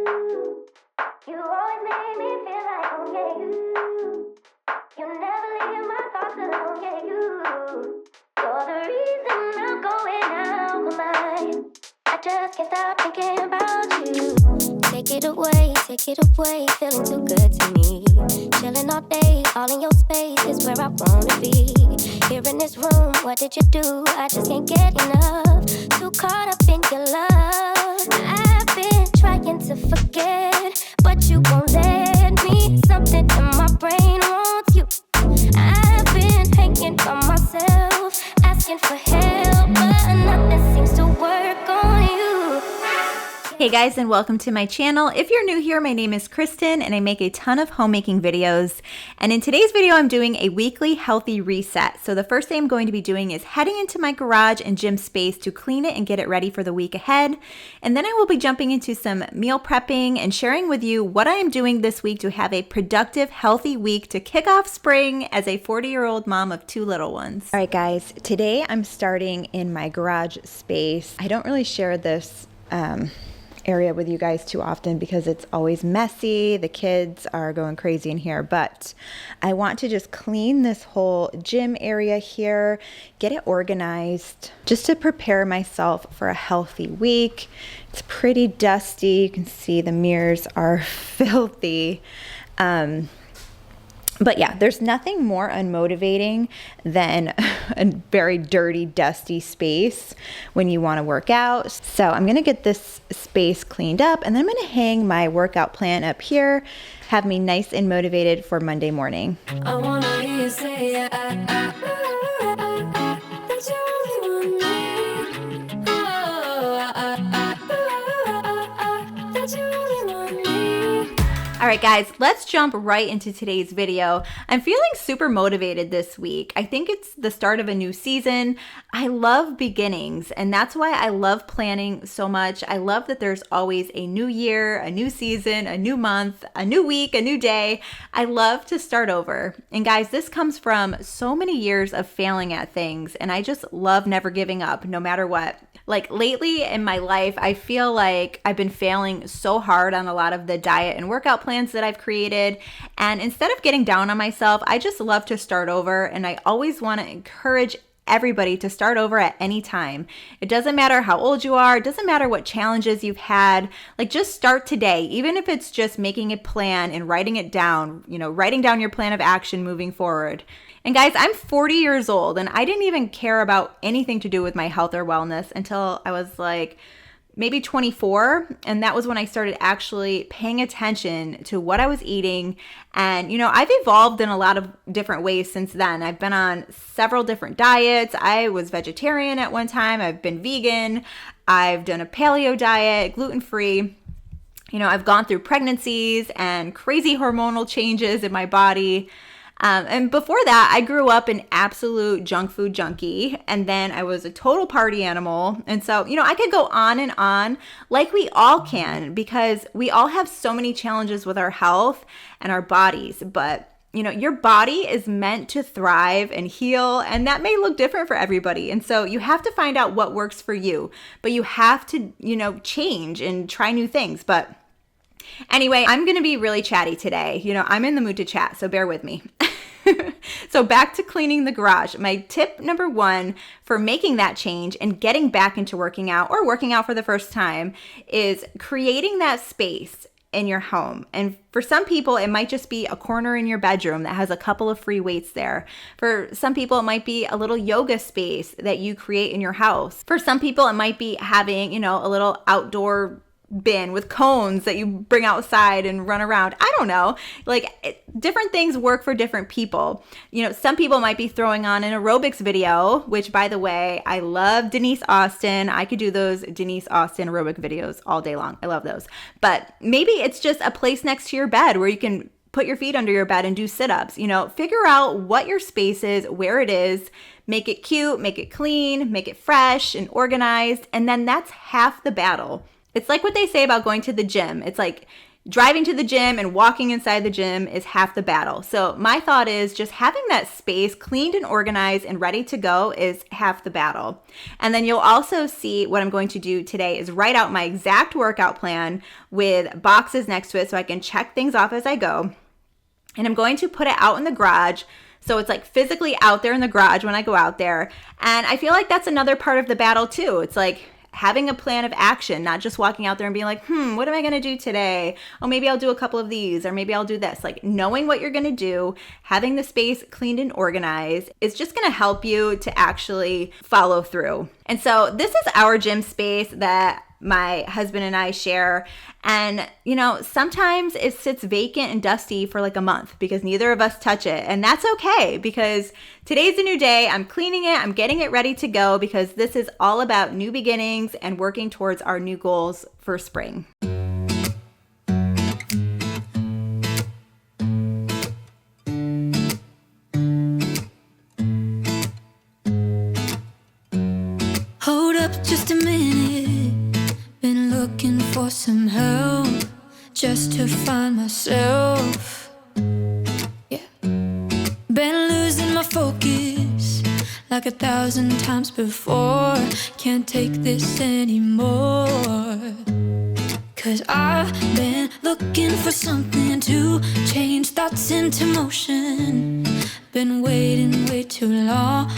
You always make me feel like, oh yeah, you never leave my thoughts alone, yeah, you're the reason I'm going out of my mind. I just can't stop thinking about you. Take it away, feeling too good to me. Chilling all day, all in your space is where I wanna be. Here in this room, what did you do? I just can't get enough. Too caught up in your love. I've been trying to forget, but you won't let me. Something in my brain wants you. I've been hanging by myself, asking for help, but nothing seems to work on you. Hey guys, and welcome to my channel. If you're new here, my name is Kristen and I make a ton of homemaking videos. And in today's video, I'm doing a weekly healthy reset. So the first thing I'm going to be doing is heading into my garage and gym space to clean it and get it ready for the week ahead. And then I will be jumping into some meal prepping and sharing with you what I am doing this week to have a productive, healthy week to kick off spring as a 40-year-old mom of 2 little ones. All right guys, today I'm starting in my garage space. I don't really share this area with you guys too often because it's always messy. The kids are going crazy in here, but I want to just clean this whole gym area here, get it organized, just to prepare myself for a healthy week. It's pretty dusty. You can see the mirrors are filthy. But yeah, there's nothing more unmotivating than a very dirty, dusty space when you want to work out. So I'm going to get this space cleaned up and then I'm going to hang my workout plan up here, have me nice and motivated for Monday morning. I wanna hear you say that you only want me. That you only want me. All right, guys, let's jump right into today's video. I'm feeling super motivated this week. I think it's the start of a new season. I love beginnings, and that's why I love planning so much. I love that there's always a new year, a new season, a new month, a new week, a new day. I love to start over. And guys, this comes from so many years of failing at things, and I just love never giving up no matter what. Like lately in my life, I feel like I've been failing so hard on a lot of the diet and workout plans that I've created. And instead of getting down on myself, I just love to start over. And I always want to encourage everybody to start over at any time. It doesn't matter how old you are. It doesn't matter what challenges you've had. Like just start today, even if it's just making a plan and writing it down, writing down your plan of action moving forward. And guys, I'm 40 years old and I didn't even care about anything to do with my health or wellness until I was like maybe 24. And that was when I started actually paying attention to what I was eating. And, I've evolved in a lot of different ways since then. I've been on several different diets. I was vegetarian at one time. I've been vegan. I've done a paleo diet, gluten-free. I've gone through pregnancies and crazy hormonal changes in my body. And before that, I grew up an absolute junk food junkie, and then I was a total party animal. And so, I could go on like we all can, because we all have so many challenges with our health and our bodies. But, your body is meant to thrive and heal, and that may look different for everybody. And so you have to find out what works for you, but you have to, change and try new things. But anyway, I'm going to be really chatty today. I'm in the mood to chat, so bear with me. So back to cleaning the garage. My tip number 1 for making that change and getting back into working out or working out for the first time is creating that space in your home. And for some people, it might just be a corner in your bedroom that has a couple of free weights there. For some people, it might be a little yoga space that you create in your house. For some people, it might be having, a little outdoor bin with cones that you bring outside and run around. I don't know. Different things work for different people. Some people might be throwing on an aerobics video, which, by the way, I love Denise Austin. I could do those Denise Austin aerobic videos all day long. I love those. But maybe it's just a place next to your bed where you can put your feet under your bed and do sit-ups. Figure out what your space is, where it is, make it cute, make it clean, make it fresh and organized. And then that's half the battle. It's like what they say about going to the gym. It's like driving to the gym and walking inside the gym is half the battle. So my thought is just having that space cleaned and organized and ready to go is half the battle. And then you'll also see what I'm going to do today is write out my exact workout plan with boxes next to it so I can check things off as I go. And I'm going to put it out in the garage. So it's like physically out there in the garage when I go out there. And I feel like that's another part of the battle too. It's like having a plan of action, not just walking out there and being like, what am I going to do today? Oh, maybe I'll do a couple of these, or maybe I'll do this. Like knowing what you're going to do, having the space cleaned and organized is just going to help you to actually follow through. And so this is our gym space that my husband and I share. And, sometimes it sits vacant and dusty for like a month because neither of us touch it. And that's okay because today's a new day. I'm cleaning it. I'm getting it ready to go because this is all about new beginnings and working towards our new goals for spring. Hold up just a minute. Been looking for some help just to find myself. Yeah. Been losing my focus like 1,000 times before. Can't take this anymore. 'Cause I've been looking for something to change thoughts into motion. Been waiting way too long.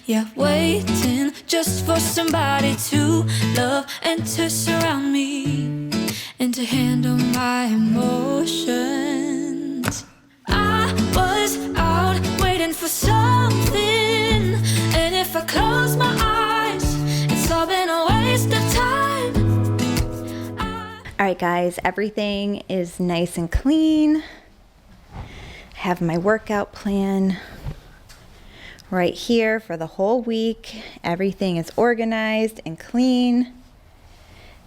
Yeah, waiting just for somebody to love and to surround me and to handle my emotions. I was out waiting for something, and if I close my eyes, it's all been a waste of time. All right, guys, everything is nice and clean. I have my workout plan right here for the whole week. Everything is organized and clean.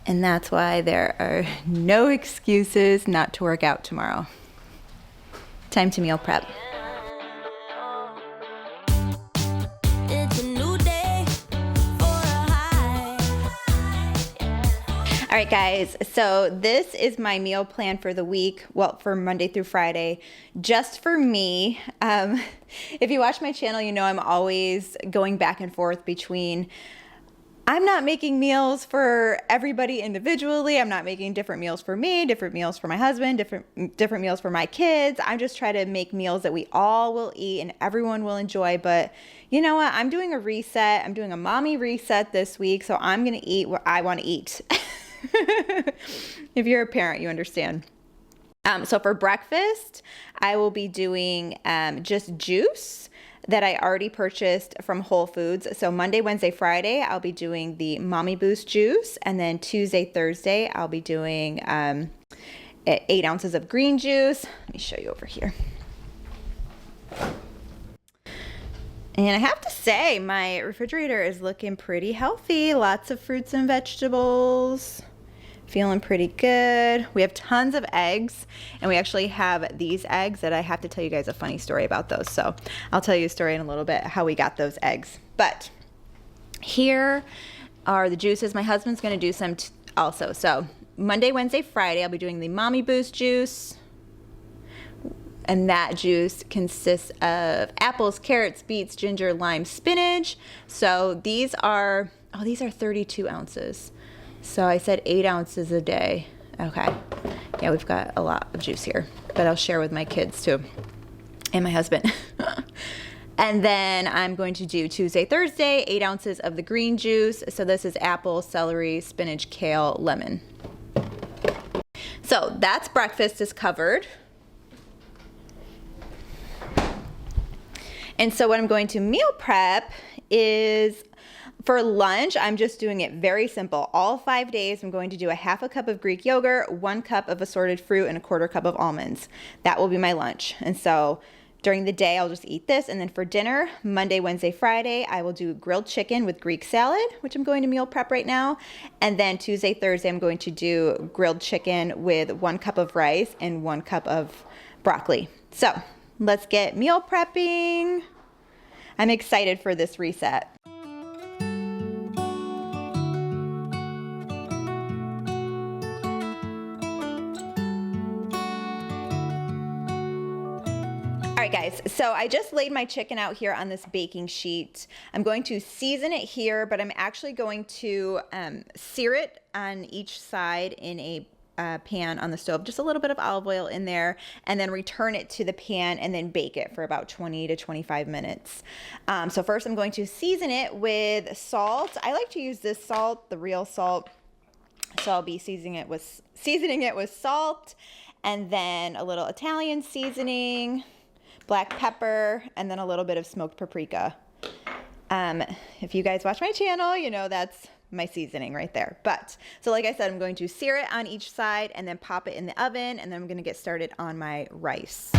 And that's why there are no excuses not to work out tomorrow. Time to meal prep. It's a new day for a high. All right, guys, so this is my meal plan for the week, well, for Monday through Friday, just for me. If you watch my channel, you know I'm always going back and forth between I'm not making meals for everybody individually. I'm not making different meals for me, different meals for my husband, different meals for my kids. I'm just trying to make meals that we all will eat and everyone will enjoy. But you know what? I'm doing a reset. I'm doing a mommy reset this week. So I'm going to eat what I want to eat. If you're a parent, you understand. So for breakfast, I will be doing just juice that I already purchased from Whole Foods. So Monday, Wednesday, Friday, I'll be doing the Mommy Boost juice. And then Tuesday, Thursday, I'll be doing 8 ounces of green juice. Let me show you over here. And I have to say, my refrigerator is looking pretty healthy. Lots of fruits and vegetables. Feeling pretty good. We have tons of eggs, and we actually have these eggs that I have to tell you guys a funny story about those. So I'll tell you a story in a little bit how we got those eggs. But here are the juices. My husband's going to do some also. So Monday, Wednesday, Friday, I'll be doing the Mommy Boost juice. And that juice consists of apples, carrots, beets, ginger, lime, spinach. So these are 32 ounces. So I said 8 ounces a day. Okay. Yeah, we've got a lot of juice here, but I'll share with my kids too and my husband. And then I'm going to do Tuesday, Thursday, 8 ounces of the green juice. So this is apple, celery, spinach, kale, lemon. So that's breakfast is covered. And so what I'm going to meal prep is for lunch, I'm just doing it very simple. All 5 days, I'm going to do a half a cup of Greek yogurt, 1 cup of assorted fruit, and a 1/4 cup of almonds. That will be my lunch. And so during the day, I'll just eat this. And then for dinner, Monday, Wednesday, Friday, I will do grilled chicken with Greek salad, which I'm going to meal prep right now. And then Tuesday, Thursday, I'm going to do grilled chicken with 1 cup of rice and 1 cup of broccoli. So let's get meal prepping. I'm excited for this reset. All right, guys, so I just laid my chicken out here on this baking sheet. I'm going to season it here, but I'm actually going to sear it on each side in a pan on the stove, just a little bit of olive oil in there, and then return it to the pan and then bake it for about 20 to 25 minutes. So first I'm going to season it with salt. I like to use this salt, the real salt. So I'll be seasoning it with salt, and then a little Italian seasoning, black pepper, and then a little bit of smoked paprika. If you guys watch my channel, you know that's my seasoning right there. But so like I said, I'm going to sear it on each side and then pop it in the oven, and then I'm going to get started on my rice.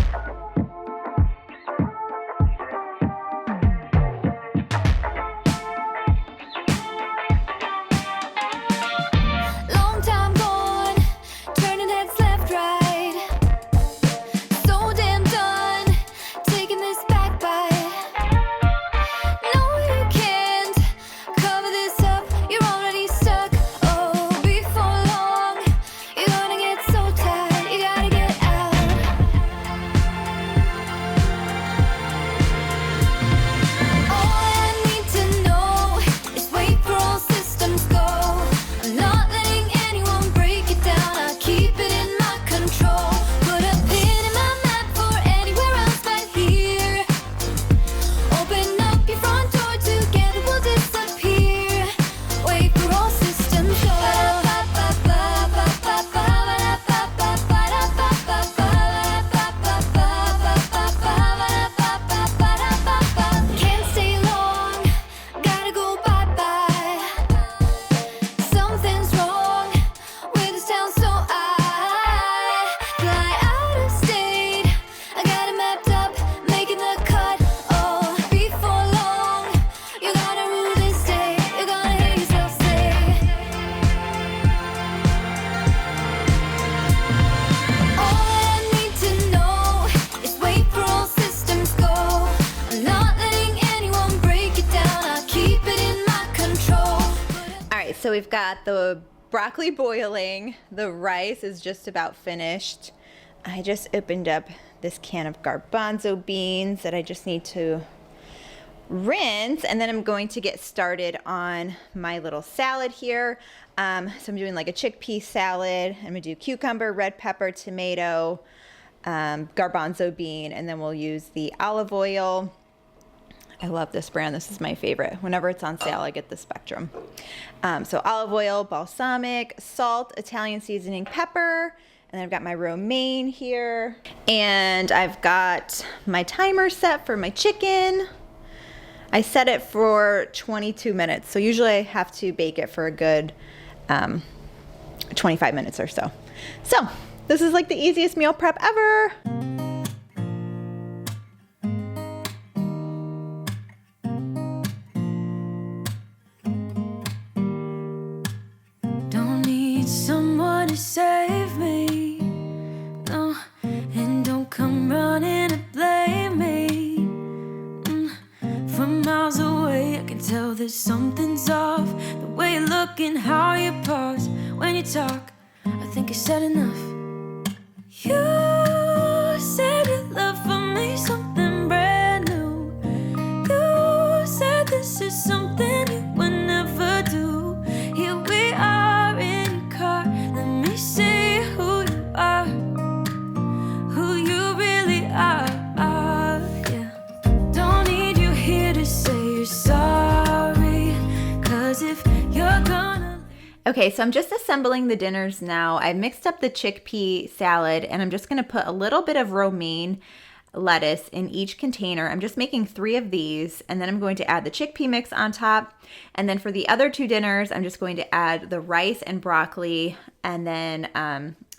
So we've got the broccoli boiling. The rice is just about finished. I just opened up this can of garbanzo beans that I just need to rinse, and then I'm going to get started on my little salad here. So I'm doing like a chickpea salad. I'm gonna do cucumber, red pepper, tomato, garbanzo bean, and then we'll use the olive oil. I love this brand. This is my favorite. Whenever it's on sale, I get the Spectrum. So olive oil, balsamic, salt, Italian seasoning, pepper, and then I've got my romaine here. And I've got my timer set for my chicken. I set it for 22 minutes. So usually I have to bake it for a good 25 minutes or so. So this is like the easiest meal prep ever. Someone to save me, no, and don't come running to blame me. From miles away I can tell that something's off. The way you look and how you pause when you talk, I think you said enough. You said your love for me something brand new. You said this is something you would never do. Here we are in your car. Let me see who you are, who you really are. Yeah. Don't need you here to say you're sorry, 'cause if you're gonna... Okay, so I'm just assembling the dinners now. I mixed up the chickpea salad, and I'm just gonna put a little bit of romaine lettuce in each container. I'm just making 3 of these, and then I'm going to add the chickpea mix on top. And then for the other 2 dinners, I'm just going to add the rice and broccoli, and then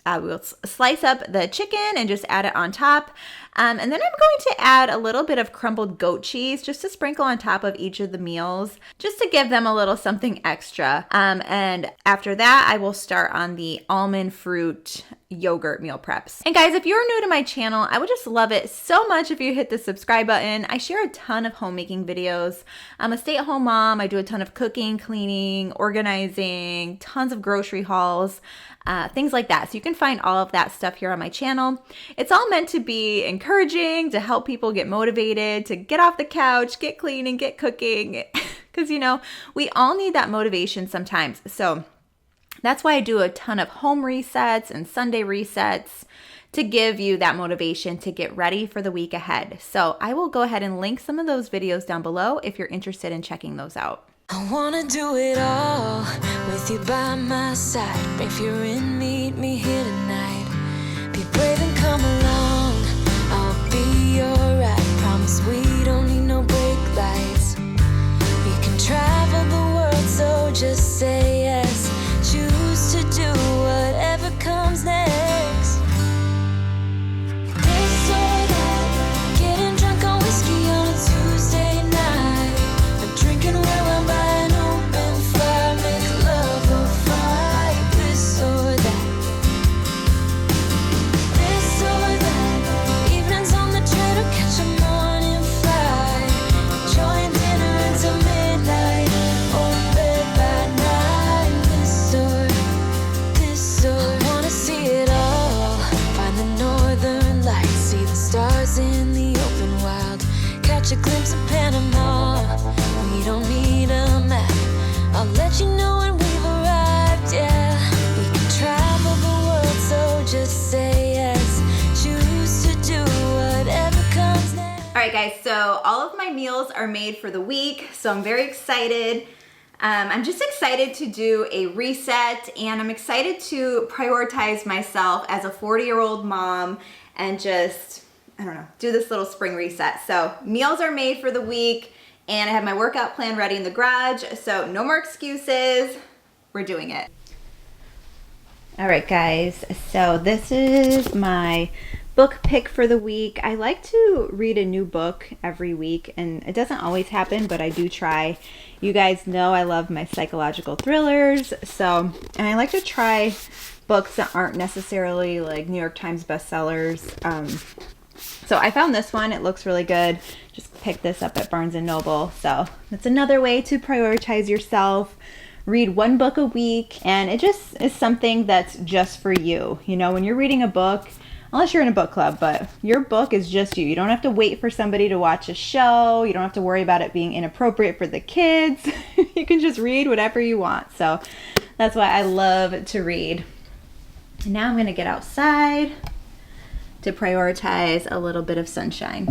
I will slice up the chicken and just add it on top. And then I'm going to add a little bit of crumbled goat cheese just to sprinkle on top of each of the meals, just to give them a little something extra. And after that, I will start on the almond fruit yogurt meal preps. And guys, if you're new to my channel, I would just love it so much if you hit the subscribe button. I share a ton of homemaking videos. I'm a stay-at-home mom. I do a ton of cooking, cleaning, organizing, tons of grocery hauls, things like that. So you can find all of that stuff here on my channel. It's all meant to be encouraging, to help people get motivated, to get off the couch, get clean, and get cooking. Because, we all need that motivation sometimes. So that's why I do a ton of home resets and Sunday resets to give you that motivation to get ready for the week ahead. So I will go ahead and link some of those videos down below if you're interested in checking those out. I wanna do it all with you by my side. If you're in, meet me here tonight. Be brave and come along, I'll be alright. Promise we don't need no brake lights. We can travel the world, so just say yes. Choose to do whatever comes next. This or that, getting drunk on whiskey on a Tuesday night, or drinking red wine by an open fire, make love or fight. This or that, this or that, evenings on the train or catch a morning flight, enjoying dinner until midnight, or in bed by night. This or I wanna see it all, find the northern lights, see the stars in the open wild, catch a glimpse of Panama. We don't need a map, I'll let you know when we've arrived, yeah. We can travel the world, so just say yes. Choose to do whatever comes next. All right, guys, so all of my meals are made for the week, so I'm very excited. I'm just excited to do a reset, and I'm excited to prioritize myself as a 40-year-old mom and just, I don't know, do this little spring reset. So meals are made for the week, and I have my workout plan ready in the garage, so no more excuses. We're doing it. All right, guys, so this is my book pick for the week. I like to read a new book every week, and it doesn't always happen, but I do try. You guys know I love my psychological thrillers, and I like to try books that aren't necessarily like New York Times bestsellers. So I found this one. It looks really good. Just picked this up at Barnes & Noble. So that's another way to prioritize yourself. Read one book a week, and it just is something that's just for you. When you're reading a book, unless you're in a book club, but your book is just you. You don't have to wait for somebody to watch a show. You don't have to worry about it being inappropriate for the kids. You can just read whatever you want. So that's why I love to read. And now I'm going to get outside to prioritize a little bit of sunshine.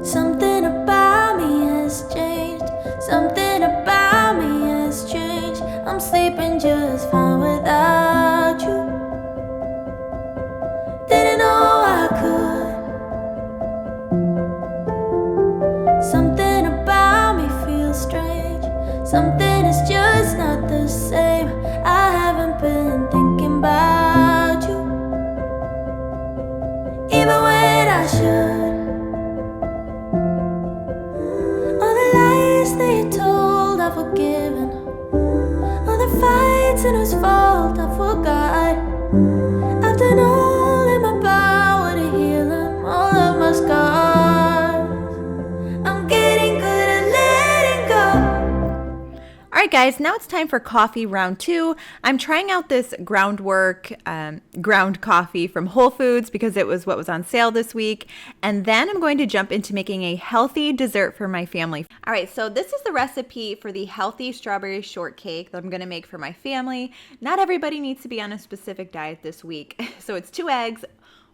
Something about me has changed. Something about me has changed. I'm sleeping just fine without you. Didn't know I could. Something about me feels strange. Something is just not the same. I haven't been thinking about you, even when I should. All the lies they told, I've forgiven. All the fights and whose fault I forgot. I've done all in my power to heal them, all of my scars. I'm getting good at letting go. All right, guys, now it's time for coffee round 2. I'm trying out this ground coffee from Whole Foods because it was what was on sale this week. And then I'm going to jump into making a healthy dessert for my family. All right, so this is the recipe for the healthy strawberry shortcake that I'm going to make for my family. Not everybody needs to be on a specific diet this week. So it's 2 eggs,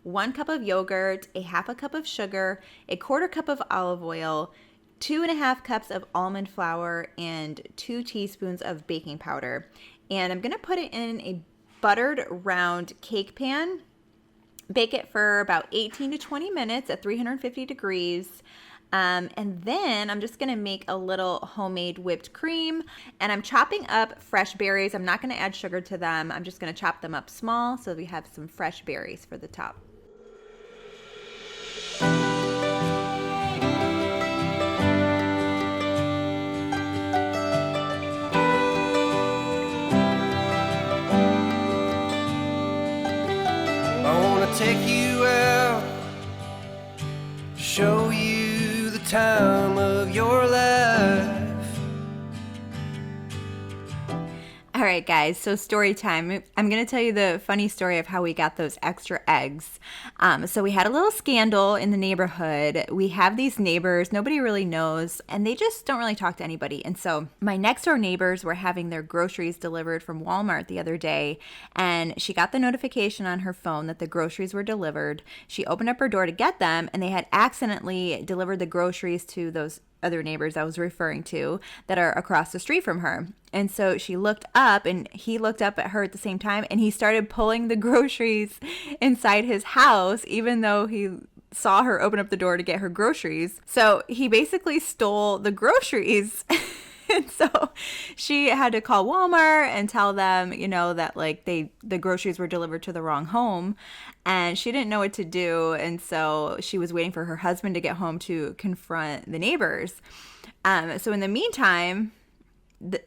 1 cup of yogurt, a half a cup of sugar, a quarter cup of olive oil, 2.5 cups of almond flour, and 2 teaspoons of baking powder. And I'm going to put it in a buttered round cake pan. Bake it for about 18 to 20 minutes at 350 degrees. And then I'm just going to make a little homemade whipped cream. And I'm chopping up fresh berries. I'm not going to add sugar to them. I'm just going to chop them up small so we have some fresh berries for the top. Take you out show you the time of your life. All right, guys, so story time. I'm going to tell you the funny story of how we got those extra eggs. So we had a little scandal in the neighborhood. We have these neighbors, nobody really knows, and they just don't really talk to anybody. And so my next door neighbors were having their groceries delivered from Walmart the other day, and she got the notification on her phone that the groceries were delivered. She opened up her door to get them, and they had accidentally delivered the groceries to those other neighbors I was referring to that are across the street from her. And so she looked up and he looked up at her at the same time, and he started pulling the groceries inside his house, even though he saw her open up the door to get her groceries. So he basically stole the groceries. And so she had to call Walmart and tell them, you know, that like the groceries were delivered to the wrong home, and she didn't know what to do. And so she was waiting for her husband to get home to confront the neighbors. So in the meantime,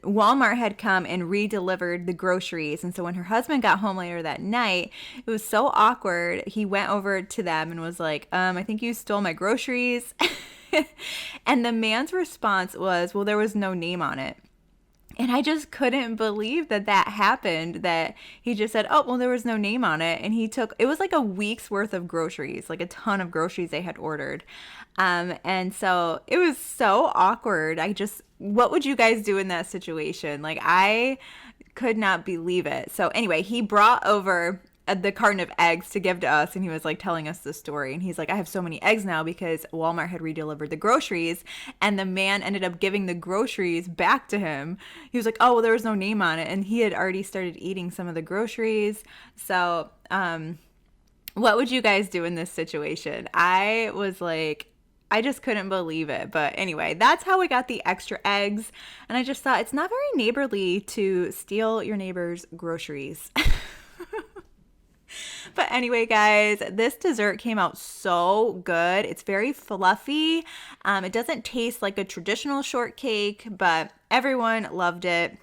Walmart had come and re-delivered the groceries. And so when her husband got home later that night, it was so awkward. He went over to them and was like, I think you stole my groceries. And the man's response was, well, there was no name on it. And I just couldn't believe that happened, that he just said, oh, well, there was no name on it. And it was like a week's worth of groceries, like a ton of groceries they had ordered. And so it was so awkward. What would you guys do in that situation? Like, I could not believe it. So anyway, he brought over the carton of eggs to give to us, and he was like telling us the story, and he's like, I have so many eggs now because Walmart had redelivered the groceries, and the man ended up giving the groceries back to him. He was like, oh, well, there was no name on it, and he had already started eating some of the groceries. So what would you guys do in this situation? I was like, I just couldn't believe it. But anyway, that's how we got the extra eggs, and I just thought it's not very neighborly to steal your neighbor's groceries. But anyway, guys, this dessert came out so good. It's very fluffy. It doesn't taste like a traditional shortcake, but everyone loved it.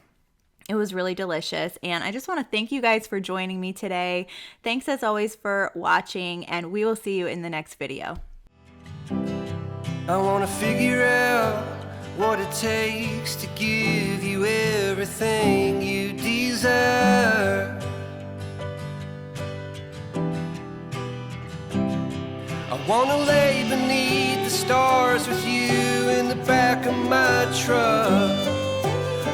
It was really delicious. And I just want to thank you guys for joining me today. Thanks as always for watching, and we will see you in the next video. I wanna figure out what it takes to give you everything you desire. I wanna lay beneath the stars with you in the back of my truck.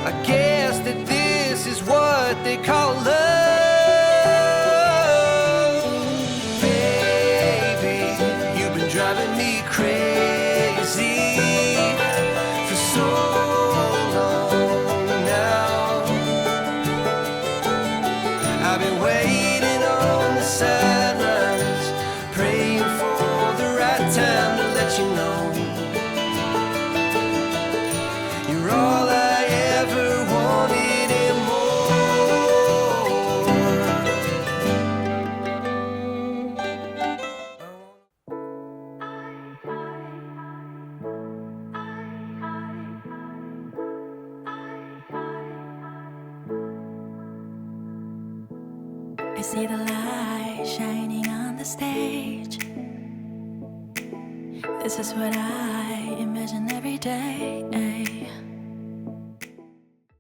I guess that this is what they call love. Baby, you've been driving me crazy for so long now. I've been waiting on the sidelines, praying for the right time to let you know you're all I ever wanted and I see the light shining on the stage. This is what I imagine every day.